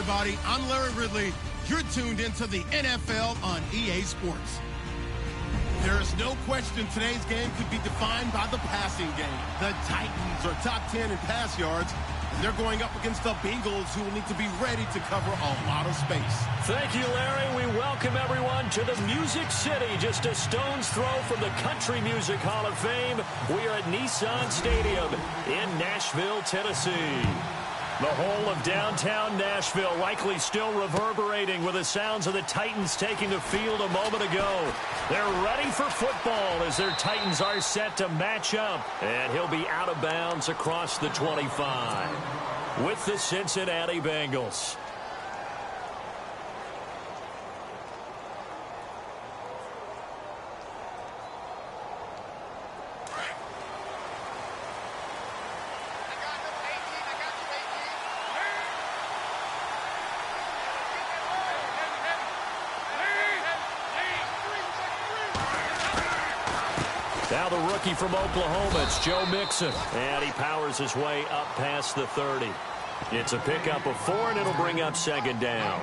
everybody. I'm Larry Ridley. You're tuned into the NFL on EA Sports. There is no question today's game could be defined by the passing game. The Titans are top 10 in pass yards. They're going up against the Bengals, who will need to be ready to cover a lot of space. Thank you, Larry. We welcome everyone to the Music City, just a stone's throw from the Country Music Hall of Fame. We are at Nissan Stadium in Nashville, Tennessee. The whole of downtown Nashville likely still reverberating with the sounds of the Titans taking the field a moment ago. They're ready for football as their Titans are set to match up. And he'll be out of bounds across the 25 with the Cincinnati Bengals. Now the rookie from Oklahoma, it's Joe Mixon. And he powers his way up past the 30. It's a pickup of 4, and it'll bring up second down.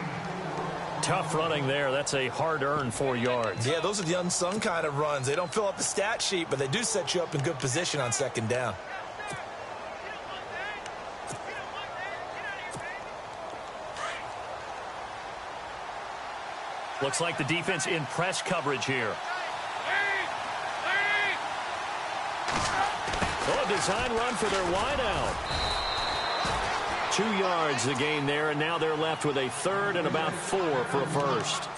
Tough running there. That's a hard-earned 4 yards. Yeah, those are the unsung kind of runs. They don't fill up the stat sheet, but they do set you up in good position on second down. Looks like the defense in press coverage here. Oh, a design run for their wideout. 2 yards the gain there, and now they're left with a third and about 4 for a first.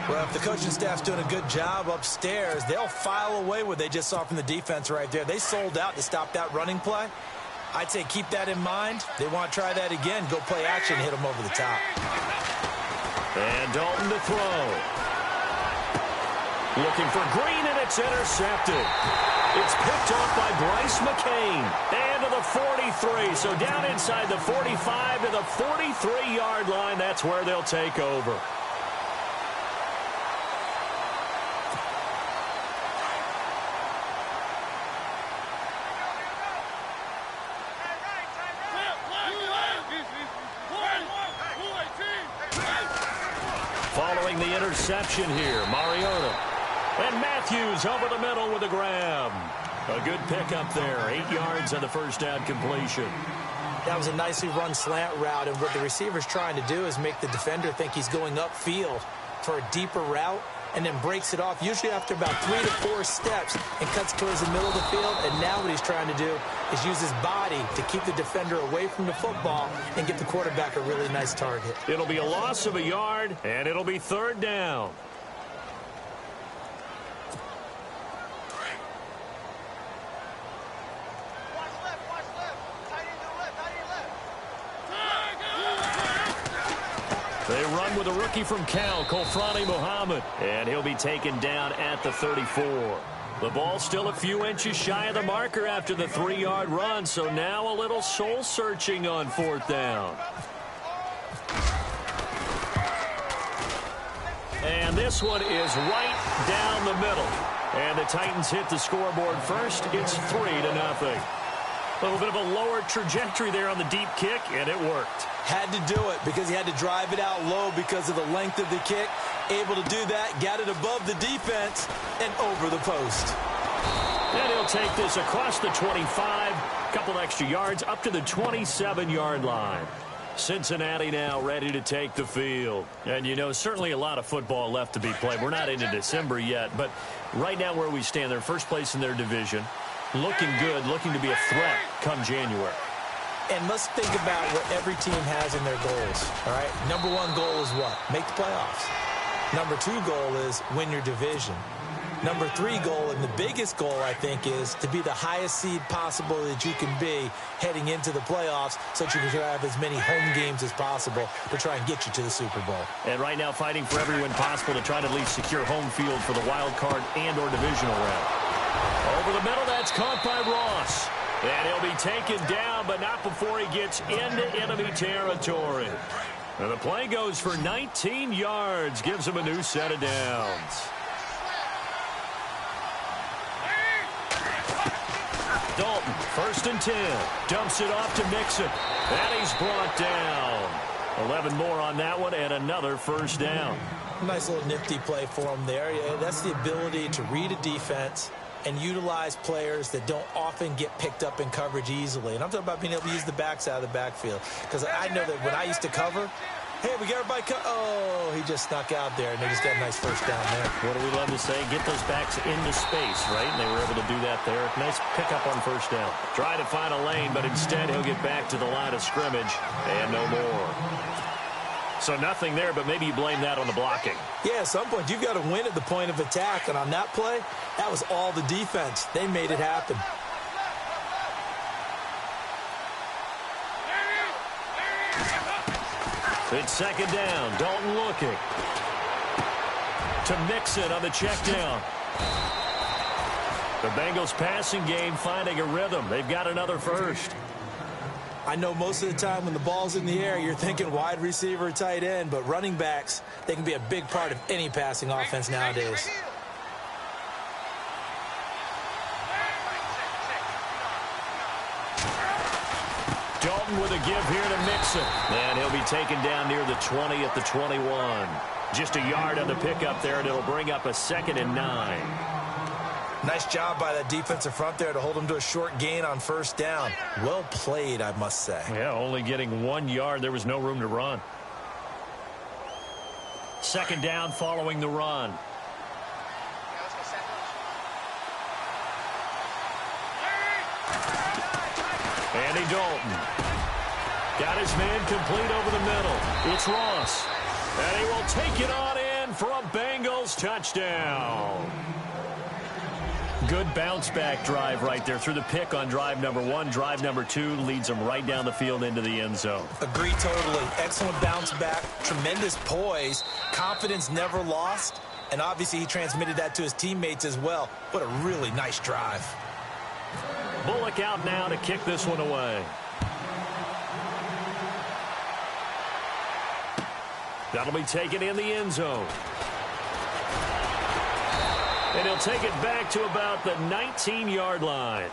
Well, if the coaching staff's doing a good job upstairs, they'll file away what they just saw from the defense right there. They sold out to stop that running play. I'd say keep that in mind. They want to try that again. Go play action, hit them over the top. And Dalton to throw. Looking for Green, and it's intercepted. It's picked off by Bryce McCain. And to the 43. So down inside the 45 to the 43-yard line. That's where they'll take over. Following the interception here, Mariota. And Matthews over the middle with a grab. A good pickup there. 8 yards on the first down completion. That was a nicely run slant route, and what the receiver's trying to do is make the defender think he's going upfield for a deeper route, and then breaks it off, usually after about 3 to 4 steps, and cuts towards the middle of the field. And now what he's trying to do is use his body to keep the defender away from the football and get the quarterback a really nice target. It'll be a loss of a yard, and it'll be third down. They run with a rookie from Cal, Kolfrani Muhammad, and he'll be taken down at the 34. The ball still a few inches shy of the marker after the 3-yard run, so now a little soul-searching on fourth down. And this one is right down the middle. And the Titans hit the scoreboard first. It's 3-0. A little bit of a lower trajectory there on the deep kick, and it worked. Had to do it because he had to drive it out low because of the length of the kick. Able to do that, got it above the defense, and over the post. And he'll take this across the 25, couple extra yards up to the 27-yard line. Cincinnati now ready to take the field. And, you know, certainly a lot of football left to be played. We're not into December yet, but right now where we stand, they're first place in their division. Looking good, looking to be a threat come January. And let's think about what every team has in their goals, all right? Number 1 goal is what? Make the playoffs. Number 2 goal is win your division. Number 3 goal, and the biggest goal, I think, is to be the highest seed possible that you can be heading into the playoffs so that you can have as many home games as possible to try and get you to the Super Bowl. And right now fighting for every win possible to try to at least secure home field for the wild card and or divisional round. Over the middle, that's caught by Ross. And he'll be taken down, but not before he gets into enemy territory. And the play goes for 19 yards, gives him a new set of downs. Dalton, 1st and 10, dumps it off to Mixon. And he's brought down. 11 more on that one and another first down. Nice little nifty play for him there. Yeah, that's the ability to read a defense and utilize players that don't often get picked up in coverage easily. And I'm talking about being able to use the backs out of the backfield. Because I know that when I used to cover, hey, we got everybody oh, he just snuck out there, and they just got a nice first down there. What do we love to say? Get those backs into space, right? And they were able to do that there. Nice pickup on first down. Try to find a lane, but instead he'll get back to the line of scrimmage and no more. So nothing there, but maybe you blame that on the blocking. Yeah, at some point, you've got to win at the point of attack. And on that play, that was all the defense. They made it happen. It's second down. Dalton looking. To Mixon on the check down. The Bengals passing game finding a rhythm. They've got another first. I know most of the time when the ball's in the air, you're thinking wide receiver, tight end, but running backs, they can be a big part of any passing offense nowadays. Dalton with a give here to Mixon. And he'll be taken down near the 20 at the 21. Just a yard on the pickup there, and it'll bring up a 2nd and 9. Nice job by that defensive front there to hold him to a short gain on first down. Well played, I must say. Yeah, only getting 1 yard. There was no room to run. Second down following the run. Andy Dalton. Got his man complete over the middle. It's Ross. And he will take it on in for a Bengals touchdown. Good bounce-back drive right there through the pick on drive number 1. Drive number 2 leads them right down the field into the end zone. Agree totally. Excellent bounce-back, tremendous poise, confidence never lost, and obviously he transmitted that to his teammates as well. What a really nice drive. Bullock out now to kick this one away. That'll be taken in the end zone. And he'll take it back to about the 19-yard line.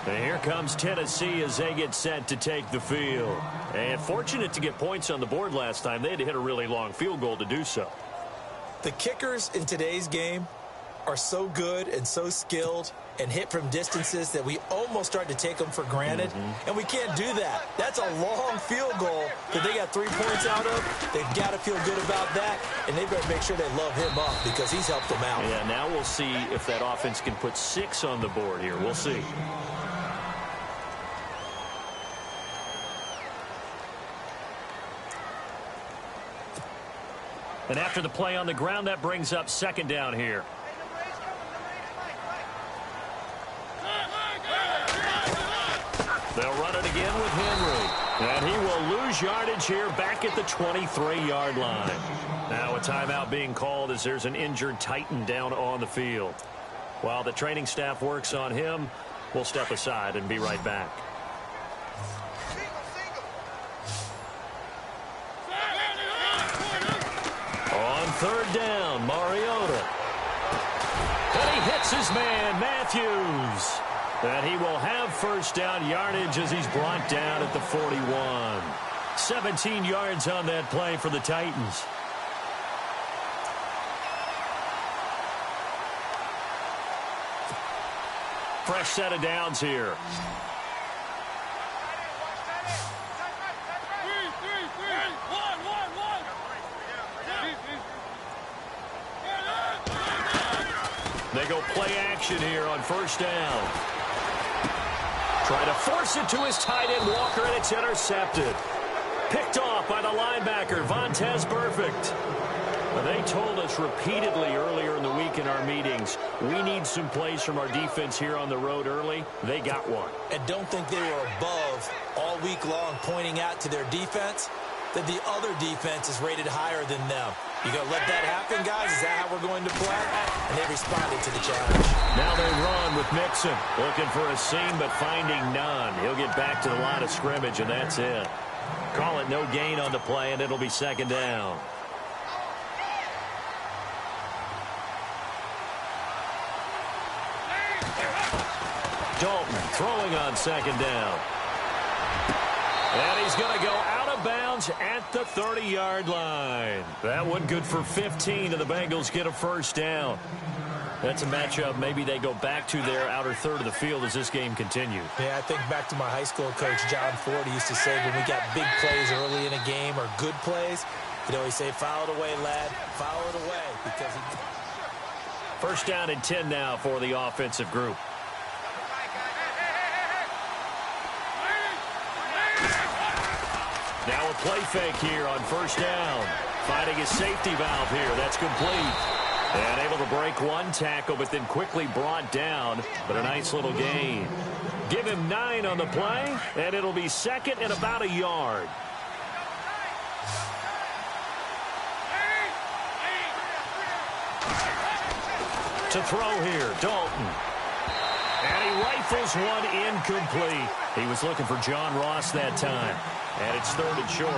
And here comes Tennessee as they get set to take the field. And fortunate to get points on the board last time. They had to hit a really long field goal to do so. The kickers in today's game are so good and so skilled and hit from distances that we almost start to take them for granted. And we can't do that. That's a long field goal that they got 3 points out of. They've got to feel good about that, and they better make sure they love him up because he's helped them out. Yeah, now we'll see if that offense can put 6 on the board here. We'll see. And after the play on the ground, that brings up second down here. They'll run it again with Henry. And he will lose yardage here back at the 23-yard line. Now a timeout being called as there's an injured Titan down on the field. While the training staff works on him, we'll step aside and be right back. On third down, Mariota. And he hits his man, Matthews. And he will have first down yardage as he's brought down at the 41. 17 yards on that play for the Titans. Fresh set of downs here. They go play action here on first down. Try to force it to his tight end, Walker, and it's intercepted. Picked off by the linebacker, Vontaze Burfict. They told us repeatedly earlier in the week in our meetings, we need some plays from our defense here on the road early. They got one. And don't think they were above all week long pointing out to their defense that the other defense is rated higher than them. You going to let that happen, guys? Is that how we're going to play? And they responded to the challenge. Now they run with Mixon. Looking for a seam, but finding none. He'll get back to the line of scrimmage, and that's it. Call it no gain on the play, and it'll be second down. Dalton throwing on second down. And he's going to go out of bounds at the 30-yard line. That one good for 15, and the Bengals get a first down. That's a matchup maybe they go back to their outer third of the field as this game continues. Yeah, I think back to my high school coach, John Ford. He used to say when we got big plays early in a game or good plays, he'd always say, foul it away, lad, foul it away. Because First down and 10 now for the offensive group. Now a play fake here on first down. Finding a safety valve here. That's complete. And able to break one tackle, but then quickly brought down. But a nice little gain. Give him 9 on the play, and it'll be second and about a yard. To throw here, Dalton. And he rifles one incomplete. He was looking for John Ross that time. And it's third and short.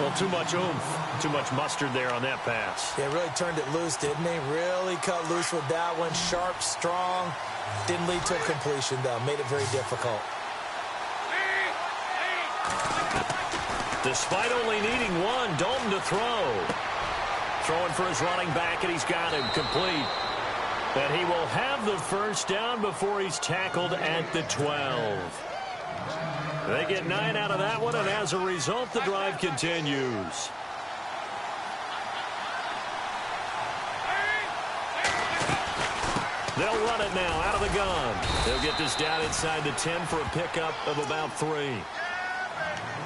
Well, too much oomph, too much mustard there on that pass. Yeah, really turned it loose, didn't he? Really cut loose with that one. Sharp, strong. Didn't lead to a completion, though. Made it very difficult. Despite only needing one, Dalton to throw. Throwing for his running back, and he's got him complete. And he will have the first down before he's tackled at the 12. They get 9 out of that one, and as a result, the drive continues. They'll run it now out of the gun. They'll get this down inside the 10 for a pickup of about 3.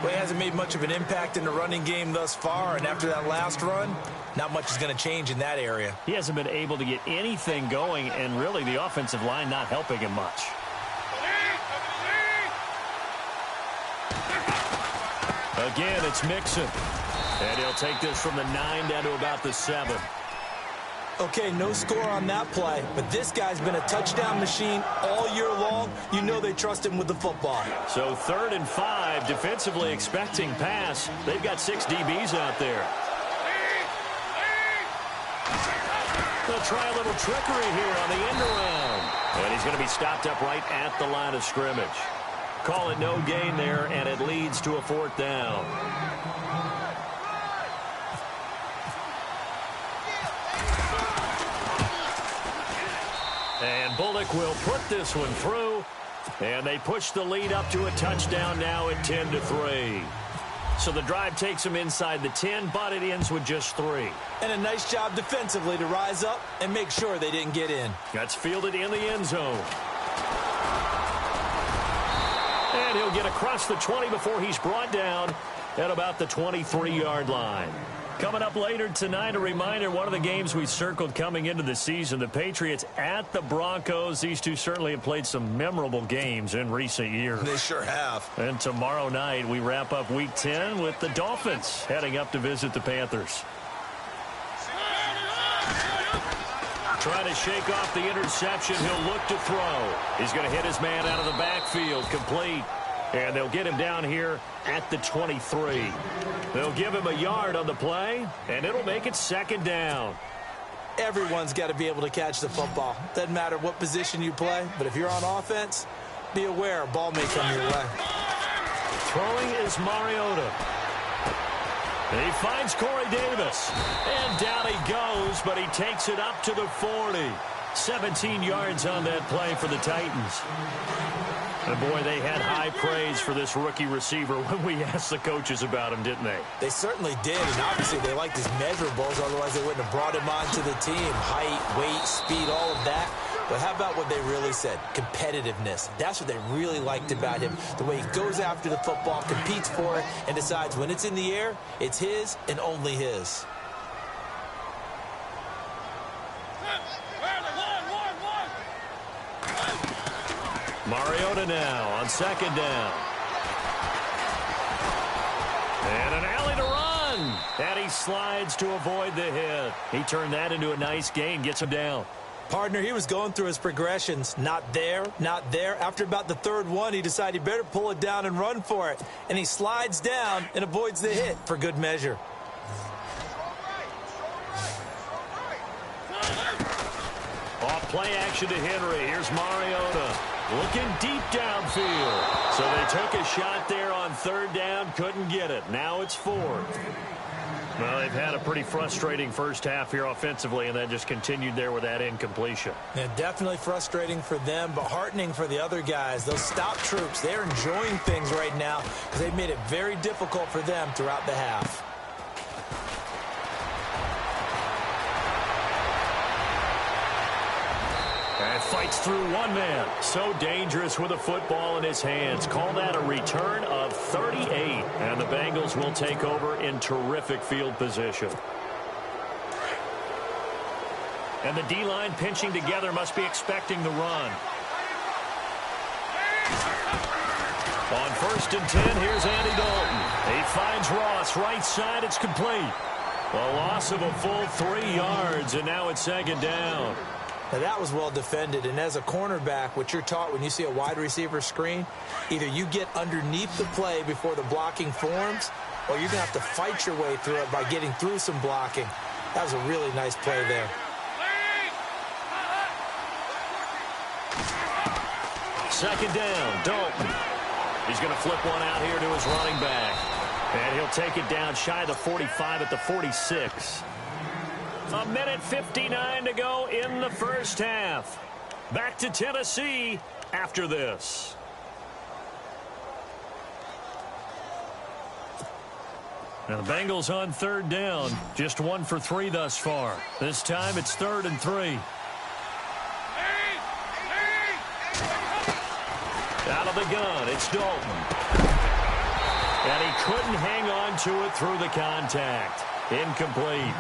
Well, he hasn't made much of an impact in the running game thus far, and after that last run, not much is going to change in that area. He hasn't been able to get anything going, and really the offensive line not helping him much. Again, it's Mixon. And he'll take this from the 9 down to about the 7. Okay, no score on that play, but this guy's been a touchdown machine all year long. You know they trust him with the football. So 3rd and 5, defensively expecting pass. They've got 6 DBs out there. They'll try a little trickery here on the end around. And he's going to be stopped up right at the line of scrimmage. Call it no gain there, and it leads to a 4th down. And Bullock will put this one through, and they push the lead up to a touchdown now at 10-3. So the drive takes them inside the 10, but it ends with just 3. And a nice job defensively to rise up and make sure they didn't get in. That's fielded in the end zone. And he'll get across the 20 before he's brought down at about the 23-yard line. Coming up later tonight, a reminder, one of the games we circled coming into the season, the Patriots at the Broncos. These two certainly have played some memorable games in recent years. They sure have. And tomorrow night, we wrap up Week 10 with the Dolphins heading up to visit the Panthers. Trying to shake off the interception. He'll look to throw. He's going to hit his man out of the backfield. Complete. And they'll get him down here at the 23. They'll give him a yard on the play, and it'll make it 2nd down. Everyone's got to be able to catch the football. Doesn't matter what position you play, but if you're on offense, be aware a ball may come your way. Throwing is Mariota. And he finds Corey Davis. And down he goes, but he takes it up to the 40. 17 yards on that play for the Titans. And boy, they had high praise for this rookie receiver when we asked the coaches about him, didn't they? They certainly did, and obviously they liked his measurables, otherwise they wouldn't have brought him onto the team. Height, weight, speed, all of that. But how about what they really said? Competitiveness. That's what they really liked about him. The way he goes after the football, competes for it, and decides when it's in the air, it's his and only his. Mariota now on 2nd down. And an alley to run. And he slides to avoid the hit. He turned that into a nice gain, gets him down. Partner, he was going through his progressions. Not there, not there. After about the 3rd one, he decided he better pull it down and run for it. And he slides down and avoids the hit for good measure. Off play action to Henry. Here's Mariota. Looking deep downfield. So they took a shot there on on third down, couldn't get it. Now it's fourth. Well, they've had a pretty frustrating first half here offensively, and then just continued there with that incompletion. Yeah, definitely frustrating for them, but heartening for the other guys. Those stout troops, they're enjoying things right now because they've made it very difficult for them throughout the half. And fights through one man. So dangerous with a football in his hands. Call that a return of 38. And the Bengals will take over in terrific field position. And the D-line pinching together must be expecting the run. On 1st and 10, here's Andy Dalton. He finds Ross right side. It's complete. A loss of a full 3 yards, and now it's 2nd down. Now, that was well defended, and as a cornerback, what you're taught when you see a wide receiver screen, either you get underneath the play before the blocking forms, or you're going to have to fight your way through it by getting through some blocking. That was a really nice play there. Second down, Dalton. He's going to flip one out here to his running back. And he'll take it down shy of the 45 at the 46. A minute 59 to go in the first half. Back to Tennessee after this. Now the Bengals on 3rd down. Just 1 for 3 thus far. This time it's 3rd and 3. Out of the gun, it's Dalton. And he couldn't hang on to it through the contact. Incomplete.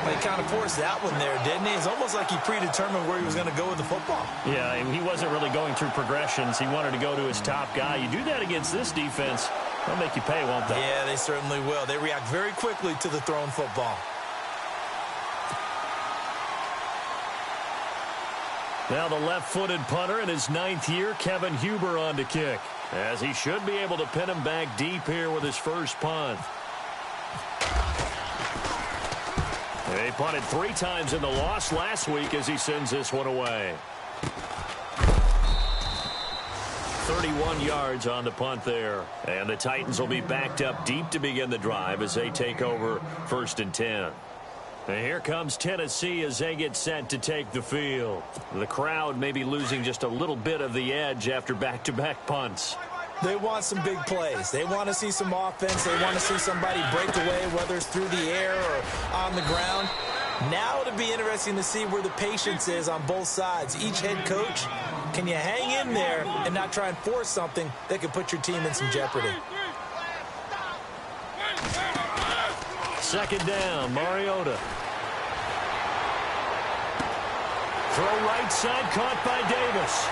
He kind of forced that one there, didn't he? It's almost like he predetermined where he was going to go with the football. Yeah, he wasn't really going through progressions. He wanted to go to his top guy. You do that against this defense, they'll make you pay, won't they? Yeah, they certainly will. They react very quickly to the thrown football. Now the left-footed punter in his 9th year, Kevin Huber, on to kick, as he should be able to pin him back deep here with his first punt. They punted 3 times in the loss last week as he sends this one away. 31 yards on the punt there. And the Titans will be backed up deep to begin the drive as they take over 1st and 10. And here comes Tennessee as they get set to take the field. The crowd may be losing just a little bit of the edge after back-to-back punts. They want some big plays. They want to see some offense. They want to see somebody break away, whether it's through the air or on the ground. Now it'll be interesting to see where the patience is on both sides. Each head coach, can you hang in there and not try and force something that could put your team in some jeopardy? 2nd down, Mariota. Throw right side, caught by Davis.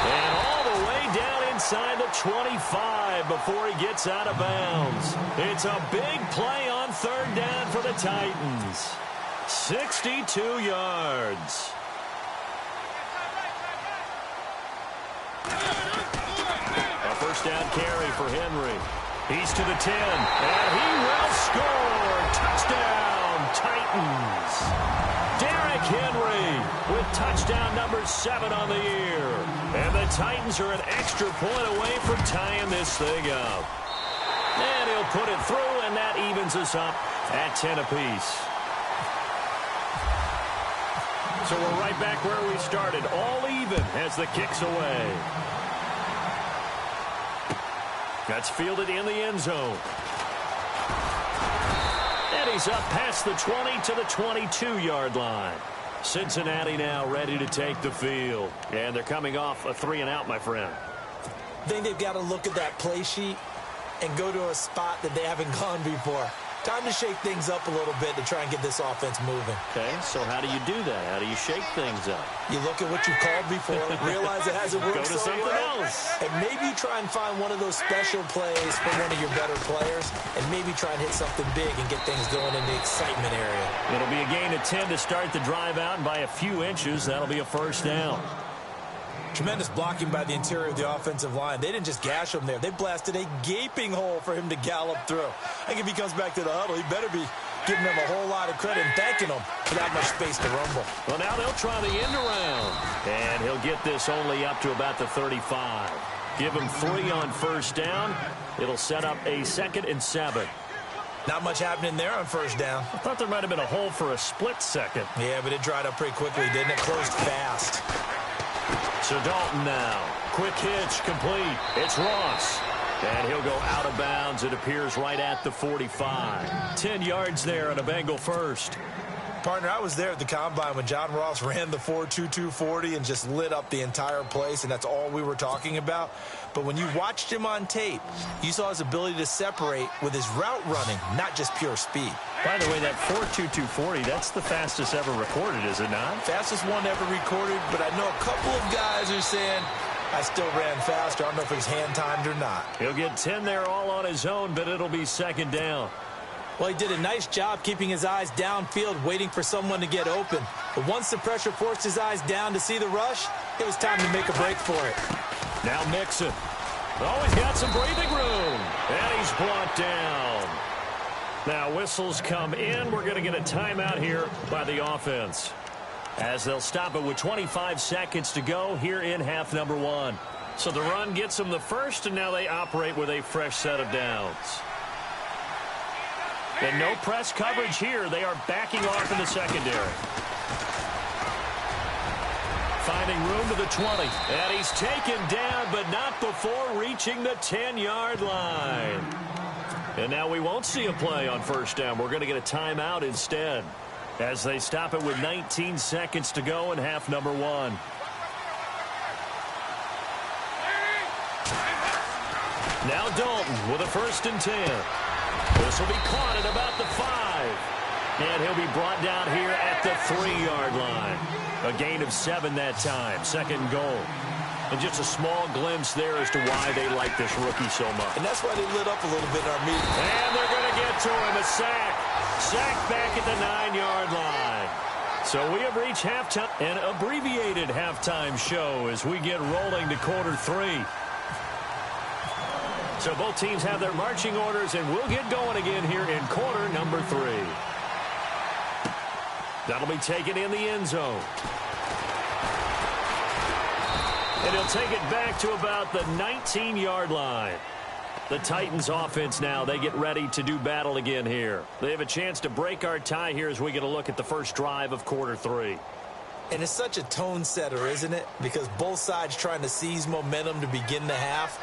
And all the way down inside the 25 before he gets out of bounds. It's a big play on 3rd down for the Titans. 62 yards. A 1st down carry for Henry. He's to the 10, and he will score. Touchdown, Titans. Derrick Henry with touchdown number 7 on the year. And the Titans are an extra point away from tying this thing up. And he'll put it through, and that evens us up at 10 apiece. So we're right back where we started, all even as the kick's away. That's fielded in the end zone. And he's up past the 20 to the 22-yard line. Cincinnati now ready to take the field. And they're coming off a 3-and-out, my friend. I think they've got to look at that play sheet and go to a spot that they haven't gone before. Time to shake things up a little bit to try and get this offense moving. Okay, so how do you do that? How do you shake things up? You look at what you called before, realize it hasn't worked Go to so something well, else. and maybe try and find one of those special plays for one of your better players, and maybe try and hit something big and get things going in the excitement area. It'll be a gain of 10 to start the drive out, and by a few inches, that'll be a 1st down. Tremendous blocking by the interior of the offensive line. They didn't just gash him there. They blasted a gaping hole for him to gallop through. I think if he comes back to the huddle, he better be giving them a whole lot of credit and thanking them for that much space to rumble. Well, now they'll try the end around. And he'll get this only up to about the 35. Give him 3 on first down. It'll set up a 2nd and 7. Not much happening there on first down. I thought there might have been a hole for a split second. Yeah, but it dried up pretty quickly, didn't it? Closed fast. So Dalton now. Quick hitch, complete. It's Ross. And he'll go out of bounds. It appears right at the 45. 10 yards there on a Bengal first. Partner, I was there at the Combine when John Ross ran the 4.22 40 and just lit up the entire place, and that's all we were talking about. But when you watched him on tape, you saw his ability to separate with his route running, not just pure speed. By the way, that 4.22 40, that's the fastest ever recorded, is it not? Fastest one ever recorded, but I know a couple of guys are saying, I still ran faster. I don't know if it was hand-timed or not. He'll get 10 there all on his own, but it'll be 2nd down. Well, he did a nice job keeping his eyes downfield, waiting for someone to get open. But once the pressure forced his eyes down to see the rush, it was time to make a break for it. Now Mixon. Oh, he's got some breathing room. And he's brought down. Now whistles come in. We're going to get a timeout here by the offense, as they'll stop it with 25 seconds to go here in half number 1. So the run gets them the first, and now they operate with a fresh set of downs. And no press coverage here. They are backing off in the secondary. Finding room to the 20. And he's taken down, but not before reaching the 10-yard line. And now we won't see a play on first down. We're going to get a timeout instead, as they stop it with 19 seconds to go in half number 1. Now Dalton with a 1st and 10. This will be caught at about the 5. And he'll be brought down here at the 3-yard line. A gain of 7 that time. 2nd and goal. And just a small glimpse there as to why they like this rookie so much. And that's why they lit up a little bit in our meeting. And they're going to get to him. A sack. Sack back at the 9-yard line. So we have reached halftime, an abbreviated halftime show as we get rolling to quarter 3. So both teams have their marching orders, and we'll get going again here in quarter number 3. That'll be taken in the end zone. And he'll take it back to about the 19-yard line. The Titans offense now, they get ready to do battle again here. They have a chance to break our tie here as we get a look at the first drive of quarter 3. And it's such a tone setter, isn't it? Because both sides trying to seize momentum to begin the half.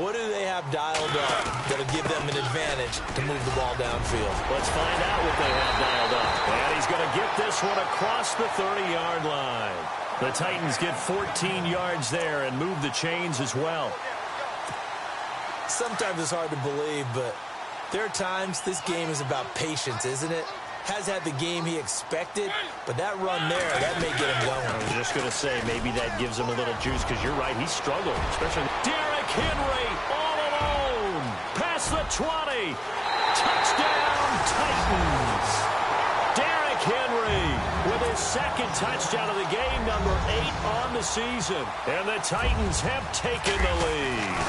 What do they have dialed up that'll give them an advantage to move the ball downfield? Let's find out what they have dialed up. And he's going to get this one across the 30-yard line. The Titans get 14 yards there and move the chains as well. Sometimes it's hard to believe, but there are times this game is about patience, isn't it? Has had the game he expected, but that run there, that may get him going. I was just going to say, maybe that gives him a little juice, because you're right, he struggled, especially Derrick Henry all alone, past the 20, touchdown Titans. Derrick Henry with his 2nd touchdown of the game, number 8 on the season, and the Titans have taken the lead.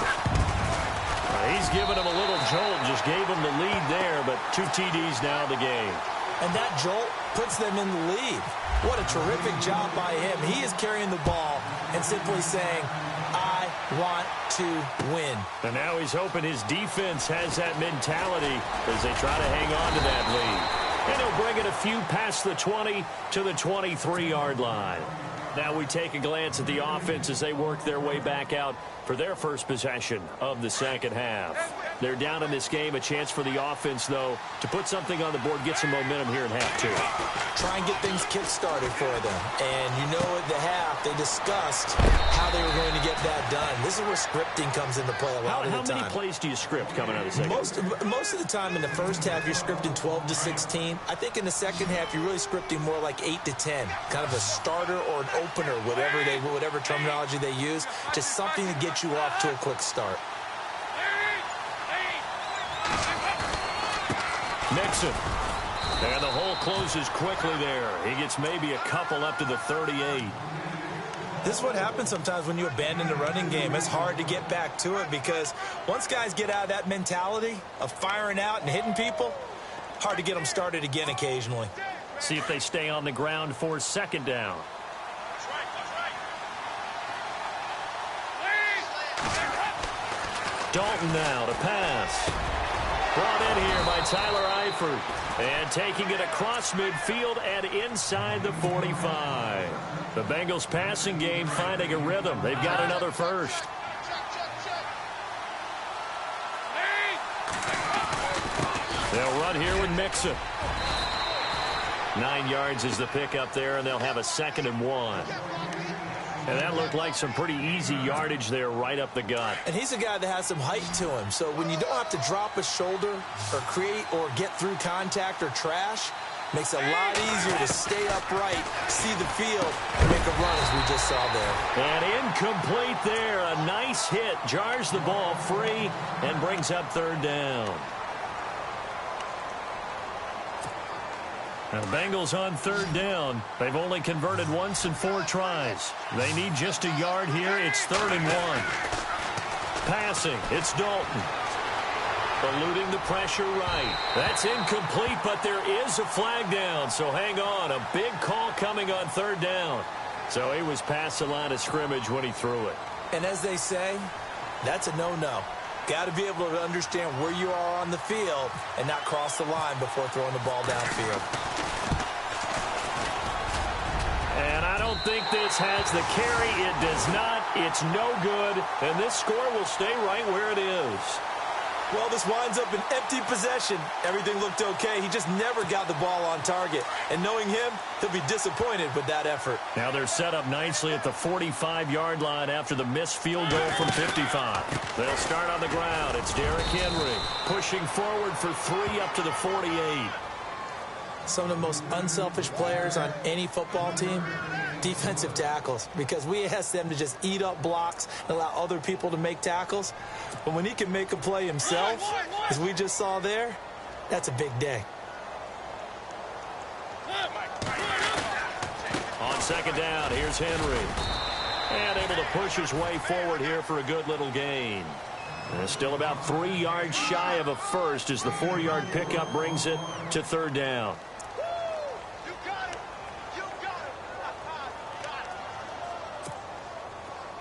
He's given him a little jolt, just gave him the lead there, but 2 TDs now in the game. And that jolt puts them in the lead. What a terrific job by him. He is carrying the ball and simply saying, I want to win. And now he's hoping his defense has that mentality as they try to hang on to that lead. And he'll bring it a few past the 20 to the 23-yard line. Now we take a glance at the offense as they work their way back out for their first possession of the second half. They're down in this game. A chance for the offense, though, to put something on the board, get some momentum here in half 2. Try and get things kick-started for them. And you know at the half, they discussed how they were going to get that done. This is where scripting comes into play a lot of the time. How many plays do you script coming out of the second? Most of the time in the first half, you're scripting 12 to 16. I think in the second half, you're really scripting more like 8 to 10. Kind of a starter or an opener, whatever terminology they use. Just something to get you off to a quick start. Mixon. And the hole closes quickly there. He gets maybe a couple up to the 38. This is what happens sometimes when you abandon the running game. It's hard to get back to it because once guys get out of that mentality of firing out and hitting people, hard to get them started again occasionally. See if they stay on the ground for 2nd down. Dalton now to pass. Brought in here by Tyler Eifert. And taking it across midfield and inside the 45. The Bengals passing game finding a rhythm. They've got another first. They'll run here with Mixon. 9 yards is the pickup there, and they'll have a 2nd and 1. And that looked like some pretty easy yardage there right up the gut. And he's a guy that has some height to him. So when you don't have to drop a shoulder or create or get through contact or trash, makes it a lot easier to stay upright, see the field, and make a run as we just saw there. And incomplete there. A nice hit. Jars the ball free and brings up 3rd down. Now the Bengals on 3rd down. They've only converted once in 4 tries. They need just a yard here. It's 3rd and 1. Passing. It's Dalton. Eluding the pressure right. That's incomplete, but there is a flag down. So hang on. A big call coming on 3rd down. So he was past the line of scrimmage when he threw it. And as they say, that's a no-no. Got to be able to understand where you are on the field and not cross the line before throwing the ball downfield. And I don't think this has the carry. It does not. It's no good. And this score will stay right where it is. Well, this winds up an empty possession. Everything looked okay. He just never got the ball on target. And knowing him, he'll be disappointed with that effort. Now they're set up nicely at the 45-yard line after the missed field goal from 55. They'll start on the ground. It's Derrick Henry pushing forward for 3 up to the 48. Some of the most unselfish players on any football team, defensive tackles, because we ask them to just eat up blocks and allow other people to make tackles. But when he can make a play himself, as we just saw there, that's a big day. On 2nd down, here's Henry. And able to push his way forward here for a good little gain. And still about 3 yards shy of a first as the 4-yard pickup brings it to 3rd down.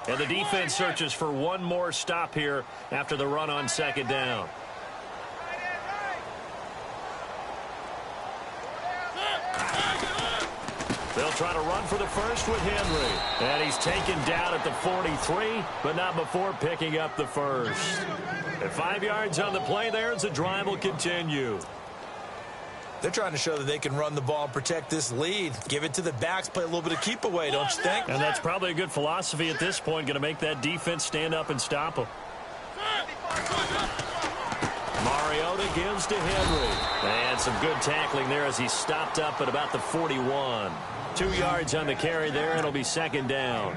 And the defense searches for one more stop here after the run on 2nd down. They'll try to run for the first with Henry. And he's taken down at the 43, but not before picking up the first. At 5 yards on the play there as the drive will continue. They're trying to show that they can run the ball and protect this lead. Give it to the backs, play a little bit of keep away, don't you think? And that's probably a good philosophy at this point, going to make that defense stand up and stop them. Mariota gives to Henry. And some good tackling there as he stopped up at about the 41. 2 yards on the carry there, and it'll be 2nd down.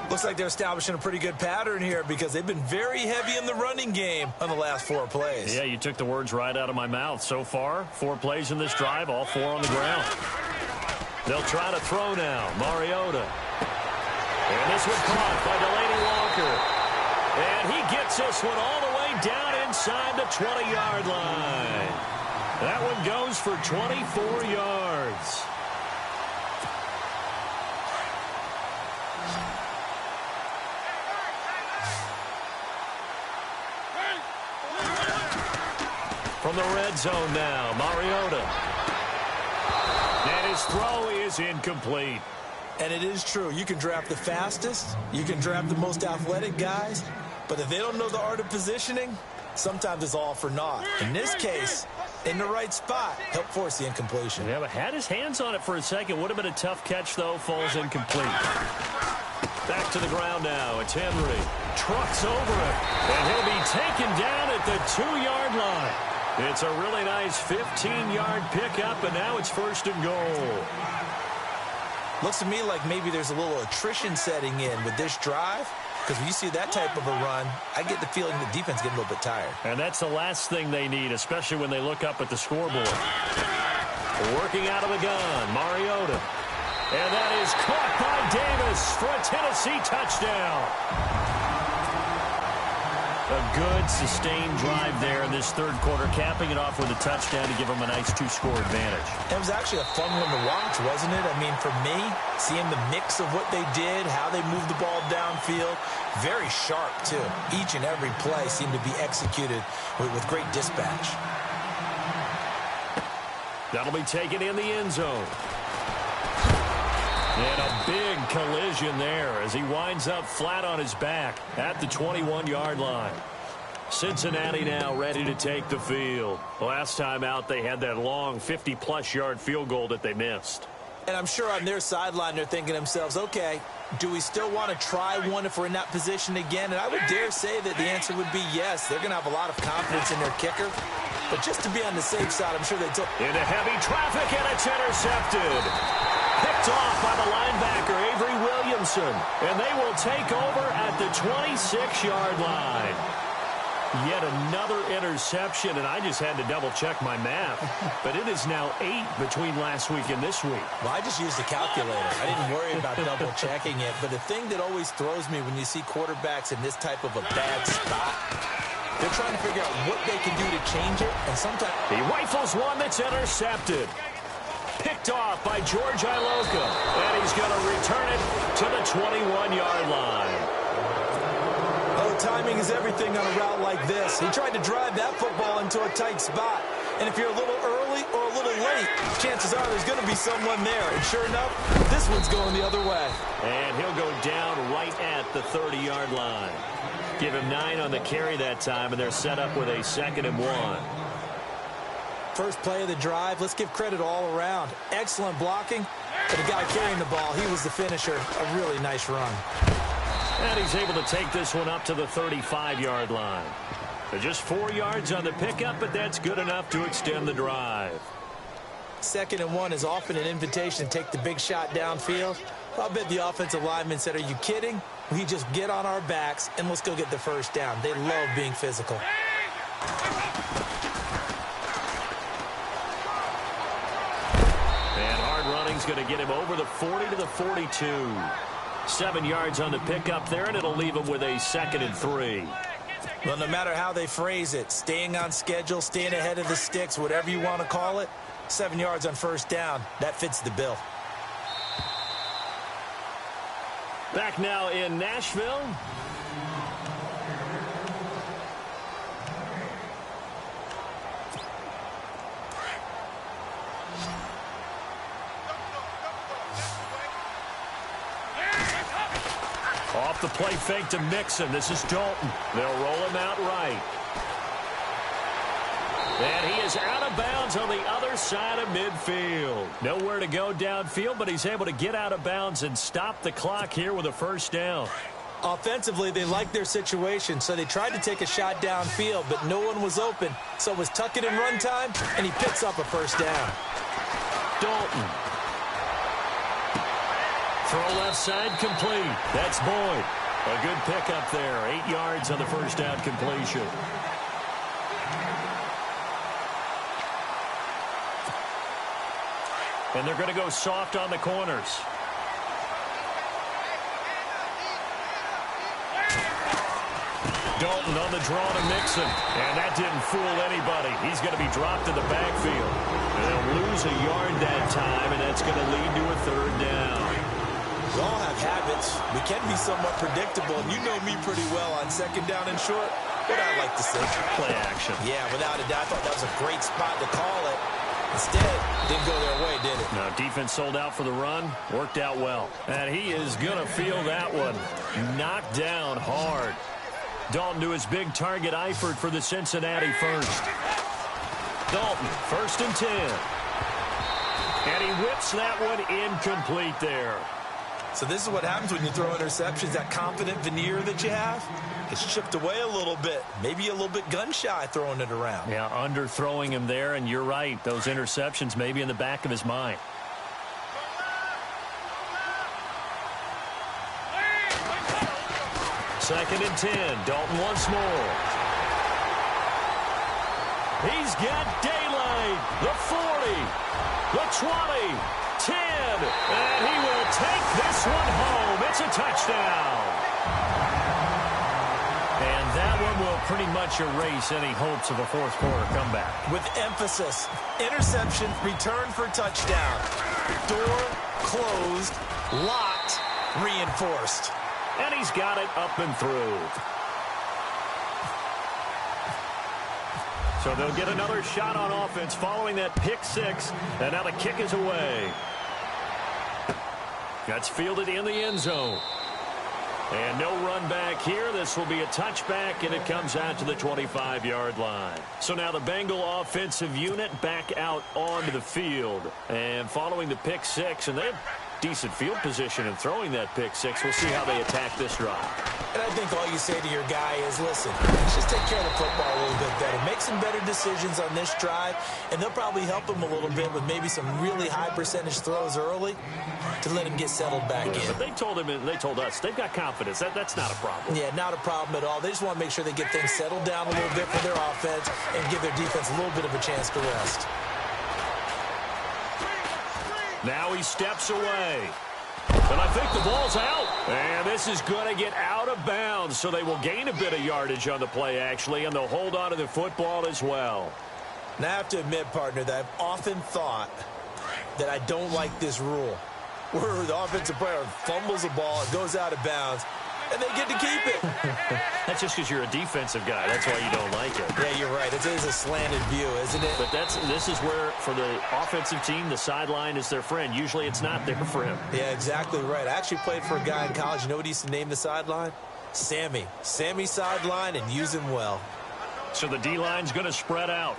Looks like they're establishing a pretty good pattern here because they've been very heavy in the running game on the last 4 plays. Yeah, you took the words right out of my mouth. So far, 4 plays in this drive, all 4 on the ground. They'll try to throw now. Mariota. And this one caught by Delaney Walker. And he gets this one all the way down inside the 20-yard line. That one goes for 24 yards. From the red zone now, Mariota. And his throw is incomplete. And it is true. You can draft the fastest. You can draft the most athletic guys. But if they don't know the art of positioning, sometimes it's all for naught. In this case, in the right spot, help force the incompletion. Yeah, but had his hands on it for a second. Would have been a tough catch, though. Falls incomplete. Back to the ground now. It's Henry. Trucks over it. And he'll be taken down at the 2-yard line. It's a really nice 15-yard pickup, and now it's 1st and goal. Looks to me like maybe there's a little attrition setting in with this drive, because when you see that type of a run, I get the feeling the defense getting a little bit tired. And that's the last thing they need, especially when they look up at the scoreboard. Working out of the gun, Mariota. And that is caught by Davis for a Tennessee touchdown. A good, sustained drive there in this 3rd quarter, capping it off with a touchdown to give them a nice 2-score advantage. It was actually a fun one to watch, wasn't it? I mean, for me, seeing the mix of what they did, how they moved the ball downfield, Very sharp, too. Each and every play seemed to be executed with great dispatch. That'll be taken in the end zone. And a big collision there as he winds up flat on his back at the 21-yard line. Cincinnati now ready to take the field. Last time out, they had that long 50-plus yard field goal that they missed. And I'm sure on their sideline, they're thinking to themselves, okay, do we still want to try one if we're in that position again? And I would dare say that the answer would be yes. They're going to have a lot of confidence in their kicker. But just to be on the safe side, I'm sure they took... Into heavy traffic, and it's intercepted. Picked off by the linebacker, Avery Williamson. And they will take over at the 26-yard line. Yet another interception, and I just had to double-check my math. But it is now 8 between last week and this week. Well, I just used a calculator. I didn't worry about double-checking it. But the thing that always throws me when you see quarterbacks in this type of a bad spot, they're trying to figure out what they can do to change it. And sometimes... He rifles one that's intercepted. Picked off by George Iloka. And he's going to return it to the 21-yard line. Oh, timing is everything on a route like this. He tried to drive that football into a tight spot. And if you're a little early or a little late, chances are there's going to be someone there. And sure enough, this one's going the other way. And he'll go down right at the 30-yard line. Give him 9 on the carry that time, and they're set up with a 2nd and 1. First play of the drive, let's give credit all around. Excellent blocking. But the guy carrying the ball, he was the finisher. A really nice run. And he's able to take this one up to the 35-yard line. So just 4 yards on the pickup, but that's good enough to extend the drive. 2nd and 1 is often an invitation to take the big shot downfield. I bet the offensive lineman said, are you kidding? We just get on our backs and let's go get the first down. They love being physical. And hard running's going to get him over the 40 to the 42. 7 yards on the pickup there, and it'll leave him with a 2nd and 3. Well, no matter how they phrase it, staying on schedule, staying ahead of the sticks, whatever you want to call it, 7 yards on first down, that fits the bill. Back now in Nashville. Off the play fake to Mixon. This is Dalton. They'll roll him out right. And he is out of bounds on the other side of midfield. Nowhere to go downfield, but he's able to get out of bounds and stop the clock here with a first down. Offensively, they liked their situation, so they tried to take a shot downfield, but no one was open. So it was tuck it in run time, and he picks up a first down. Dalton. Throw left side complete. That's Boyd. A good pickup there. 8 yards on the first down completion. And they're going to go soft on the corners. Dalton on the draw to Mixon. And that didn't fool anybody. He's going to be dropped in the backfield. And they'll lose a yard that time, and that's going to lead to a 3rd down. We all have habits. We can be somewhat predictable, and you know me pretty well on 2nd down and short. What I like to say. Play action. Yeah, without a doubt. I thought that was a great spot to call it. Instead, didn't go their way, did it? Now, defense sold out for the run. Worked out well. And he is going to feel that one. Knocked down hard. Dalton to his big target, Eifert for the Cincinnati first. Dalton, 1st and 10. And he whips that one incomplete there. So this is what happens when you throw interceptions. That confident veneer that you have, it's chipped away a little bit. Maybe a little bit gun-shy throwing it around. Yeah, underthrowing him there, and you're right. Those interceptions may be in the back of his mind. Second and 10. Dalton once more. He's got daylight. The 40. The 20. 10. And he will take this one home. It's a touchdown. And that one will pretty much erase any hopes of a fourth-quarter comeback. With emphasis. Interception, return for touchdown. Door closed, locked, reinforced. And he's got it up and through. So they'll get another shot on offense following that pick six. And now the kick is away. That's fielded in the end zone. And no run back here. This will be a touchback, and it comes out to the 25-yard line. So now the Bengal offensive unit back out onto the field. And following the pick six, and they have decent field position in throwing that pick six. We'll see how they attack this drive. And I think all you say to your guy is, listen, let's just take care of the football a little bit better. Make some better decisions on this drive, and they'll probably help him a little bit with maybe some really high percentage throws early to let him get settled back in. But they told him, and they told us, they've got confidence. That's not a problem. Yeah, not a problem at all. They just want to make sure they get things settled down a little bit for their offense and give their defense a little bit of a chance to rest. Now he steps away. And I think the ball's out. And this is going to get out of bounds, so they will gain a bit of yardage on the play, actually, and they'll hold on to the football as well. Now, I have to admit, partner, that I've often thought that I don't like this rule, where the offensive player fumbles the ball, it goes out of bounds, and they get to keep it. That's just because you're a defensive guy. That's why you don't like it. Yeah, you're right. It is a slanted view, isn't it? But this is where, for the offensive team, the sideline is their friend. Usually it's not there for him. Yeah, exactly right. I actually played for a guy in college. You know what he used to name the sideline? Sammy. Sammy sideline, and use him well. So the D-line's going to spread out.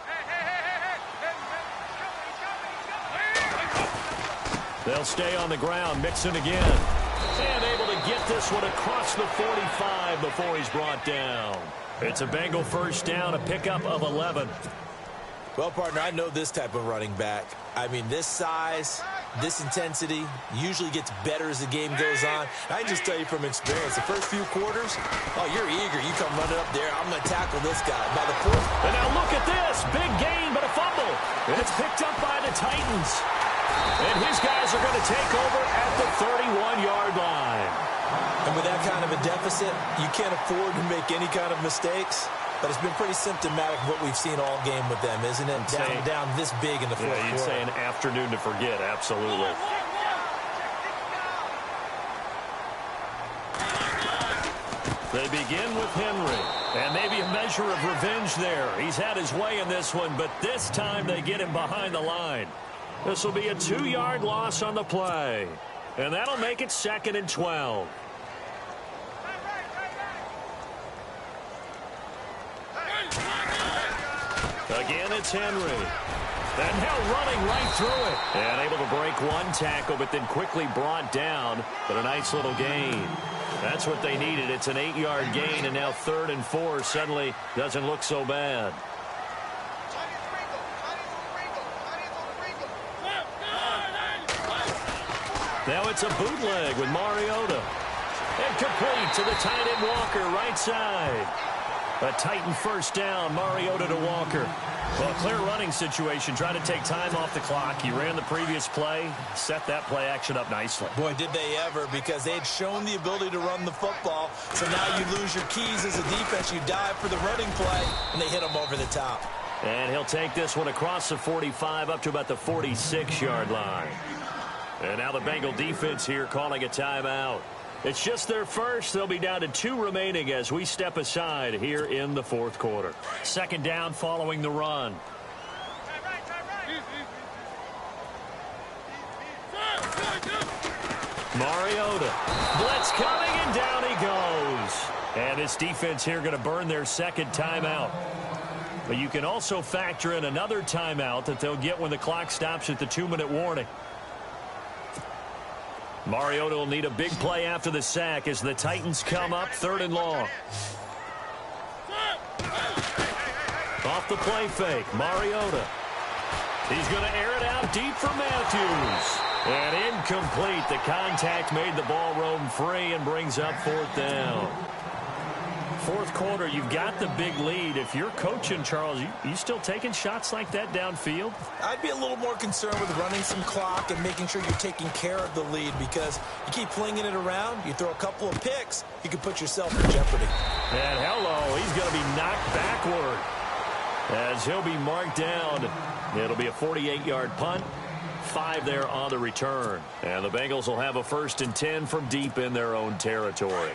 They'll stay on the ground, mixing again. And able to get this one across the 45 before he's brought down. It's a Bengal first down, a pickup of 11. Well, partner, I know this type of running back. I mean, this size, this intensity usually gets better as the game goes on. I can just tell you from experience, the first few quarters, oh, you're eager. You come running up there. I'm going to tackle this guy. By the fourth. And now look at this. Big gain, but a fumble. And it's picked up by the Titans. And his guys are going to take over at the 31-yard line. And with that kind of a deficit, you can't afford to make any kind of mistakes. But it's been pretty symptomatic of what we've seen all game with them, isn't it? Down this big in the fourth quarter. Yeah, you'd say an afternoon to forget, absolutely. They begin with Henry. And maybe a measure of revenge there. He's had his way in this one, but this time they get him behind the line. This will be a 2-yard loss on the play. And that'll make it 2nd and 12. Again, it's Henry. And now running right through it. And able to break one tackle, but then quickly brought down. But a nice little gain. That's what they needed. It's an 8-yard gain, and now 3rd and 4 suddenly doesn't look so bad. Now it's a bootleg with Mariota. And complete to the tight end Walker, right side. A Titan first down, Mariota to Walker. Well, clear running situation, trying to take time off the clock. He ran the previous play, set that play action up nicely. Boy, did they ever, because they had shown the ability to run the football. So now you lose your keys as a defense. You dive for the running play, and they hit him over the top. And he'll take this one across the 45 up to about the 46-yard line. And now the Bengal defense here calling a timeout. It's just their first. They'll be down to 2 remaining as we step aside here in the 4th quarter. 2nd down following the run. Mariota. Blitz coming, and down he goes. And this defense here going to burn their 2nd timeout. But you can also factor in another timeout that they'll get when the clock stops at the 2-minute warning. Mariota will need a big play after the sack as the Titans come up 3rd and long. Off the play fake, Mariota. He's going to air it out deep for Matthews. And incomplete. The contact made the ball roam free and brings up 4th down. 4th quarter, you've got the big lead. If you're coaching, Charles, you still taking shots like that downfield? I'd be a little more concerned with running some clock and making sure you're taking care of the lead, because you keep flinging it around, you throw a couple of picks, you can put yourself in jeopardy. And hello, he's going to be knocked backward as he'll be marked down. It'll be a 48-yard punt. 5 there on the return. And the Bengals will have a 1st and 10 from deep in their own territory.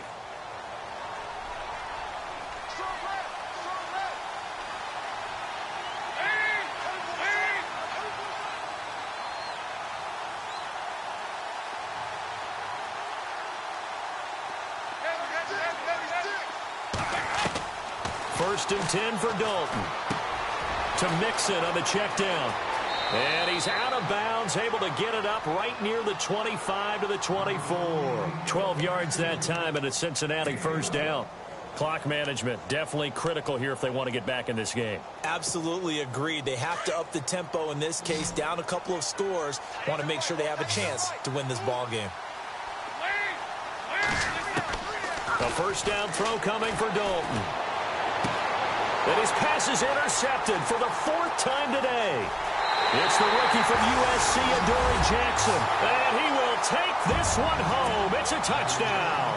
First and 10 for Dalton. To Mixon on the check down. And he's out of bounds, able to get it up right near the 25 to the 24. 12 yards that time, and a Cincinnati first down. Clock management definitely critical here if they want to get back in this game. Absolutely agreed. They have to up the tempo in this case, down a couple of scores. Want to make sure they have a chance to win this ball game. The first down throw coming for Dalton. And his pass is intercepted for the 4th time today. It's the rookie from USC, Adoree Jackson. And he will take this one home. It's a touchdown.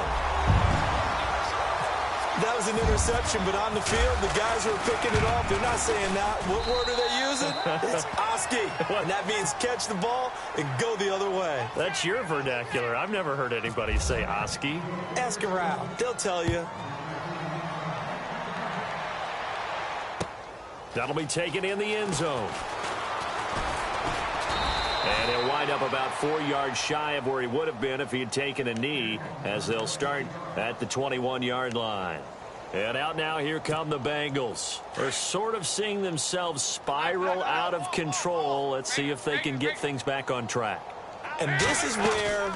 That was an interception, but on the field, the guys who are picking it off, they're not saying that. What word are they using? It's Oski. And that means catch the ball and go the other way. That's your vernacular. I've never heard anybody say Oski. Ask around. They'll tell you. That'll be taken in the end zone. And he'll wind up about 4 yards shy of where he would have been if he had taken a knee, as they'll start at the 21-yard line. And out now, here come the Bengals. They're sort of seeing themselves spiral out of control. Let's see if they can get things back on track. And this is where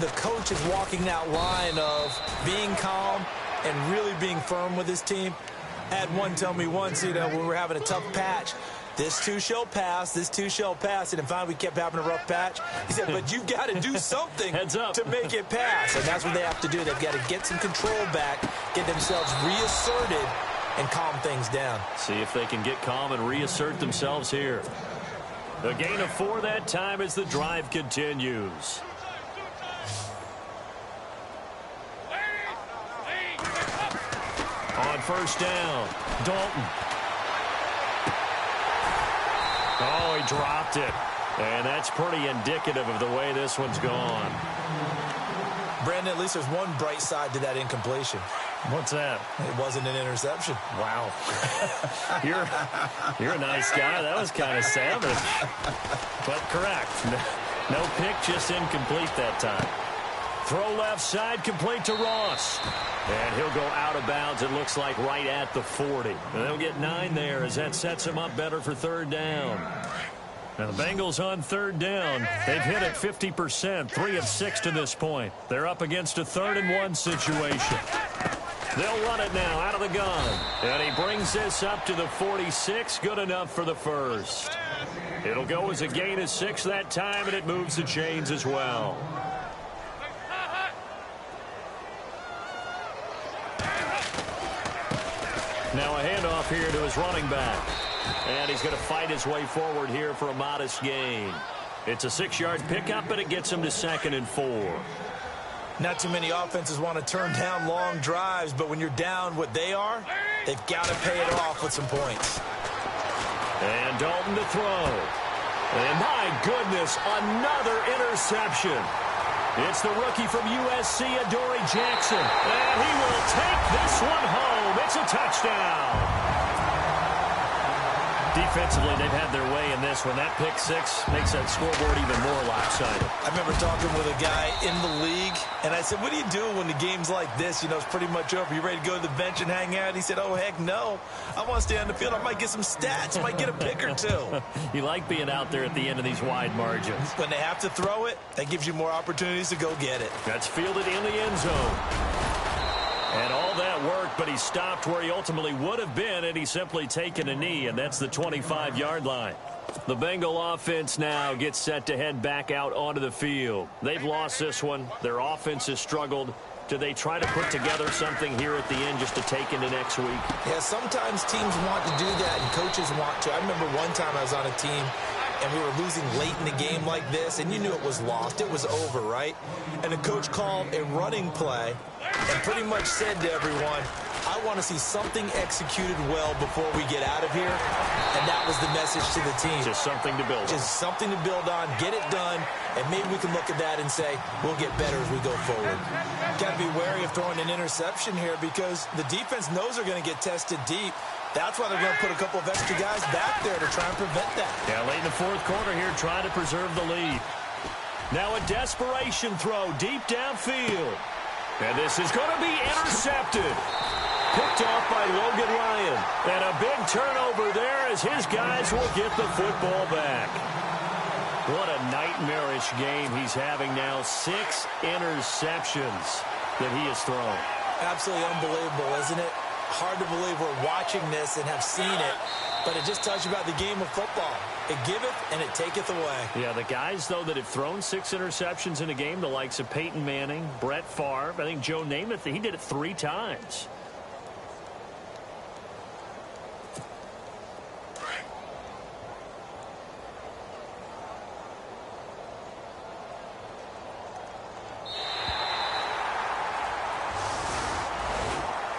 the coach is walking that line of being calm and really being firm with his team. I had one tell me once, when we were having a tough patch, this too shall pass, this too shall pass. And finally, we kept having a rough patch. He said, but you've got to do something to make it pass. And that's what they have to do. They've got to get some control back, get themselves reasserted, and calm things down. See if they can get calm and reassert themselves here. A gain of 4 that time as the drive continues. On first down, Dalton. Oh, he dropped it. And that's pretty indicative of the way this one's gone. Brandon, at least there's one bright side to that incompletion. What's that? It wasn't an interception. Wow. You're a nice guy. That was kind of savage. But correct. No pick, just incomplete that time. Throw left side, complete to Ross. And he'll go out of bounds, it looks like, right at the 40. And they'll get 9 there as that sets him up better for third down. Now the Bengals on third down. They've hit it 50%, 3 of 6 to this point. They're up against a 3rd and 1 situation. They'll run it now out of the gun. And he brings this up to the 46, good enough for the first. It'll go as a gain of 6 that time, and it moves the chains as well. Now a handoff here to his running back. And he's going to fight his way forward here for a modest gain. It's a 6-yard pickup, and it gets him to 2nd and 4. Not too many offenses want to turn down long drives, but when you're down what they are, they've got to pay it off with some points. And Dalton to throw. And my goodness, another interception. It's the rookie from USC, Adoree Jackson. And he will take this one home. It's a touchdown. Defensively, they've had their way in this one. That pick 6 makes that scoreboard even more lopsided. I remember talking with a guy in the league, and I said, what do you do when the game's like this? It's pretty much over. You ready to go to the bench and hang out? He said, oh, heck no. I want to stay on the field. I might get some stats. I might get a pick or 2. You like being out there at the end of these wide margins. When they have to throw it, that gives you more opportunities to go get it. That's fielded in the end zone. And all that worked, but he stopped where he ultimately would have been, and he's simply taken a knee, and that's the 25-yard line. The Bengal offense now gets set to head back out onto the field. They've lost this one. Their offense has struggled. Do they try to put together something here at the end just to take into next week? Yeah, sometimes teams want to do that, and coaches want to. I remember one time I was on a team, and we were losing late in the game like this, and you knew it was lost. It was over, right? And the coach called a running play and pretty much said to everyone, I want to see something executed well before we get out of here. And that was the message to the team. Just something to build on. Just something to build on, get it done, and maybe we can look at that and say, we'll get better as we go forward. Got to be wary of throwing an interception here because the defense knows they're going to get tested deep. That's why they're going to put a couple of extra guys back there to try and prevent that. Yeah, late in the 4th quarter here, trying to preserve the lead. Now a desperation throw deep downfield. And this is going to be intercepted. Picked off by Logan Ryan. And a big turnover there as his guys will get the football back. What a nightmarish game he's having now. 6 interceptions that he has thrown. Absolutely unbelievable, isn't it? Hard to believe we're watching this and have seen it, but it just tells you about the game of football. It giveth and it taketh away. Yeah, the guys, though, that have thrown 6 interceptions in a game, the likes of Peyton Manning, Brett Favre, I think Joe Namath, he did it 3 times.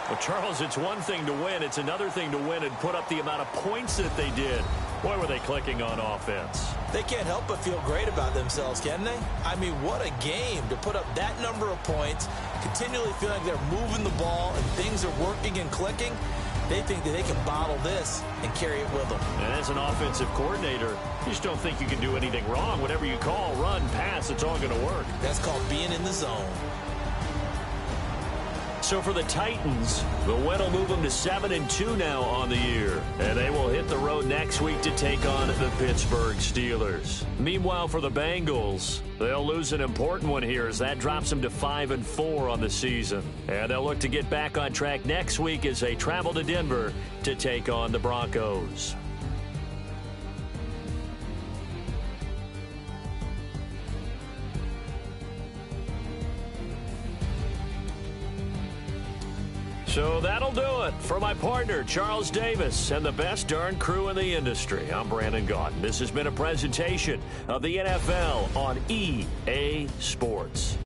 Well, Charles, it's one thing to win. It's another thing to win and put up the amount of points that they did. Boy, were they clicking on offense. They can't help but feel great about themselves, can they? I mean, what a game to put up that number of points, continually feeling like they're moving the ball and things are working and clicking. They think that they can bottle this and carry it with them. And as an offensive coordinator, you just don't think you can do anything wrong. Whatever you call, run, pass, it's all going to work. That's called being in the zone. So for the Titans, the win will move them to 7-2 now on the year. And they will hit the road next week to take on the Pittsburgh Steelers. Meanwhile, for the Bengals, they'll lose an important one here as that drops them to 5-4 on the season. And they'll look to get back on track next week as they travel to Denver to take on the Broncos. So that'll do it. For my partner, Charles Davis, and the best darn crew in the industry, I'm Brandon Gaudin. This has been a presentation of the NFL on EA Sports.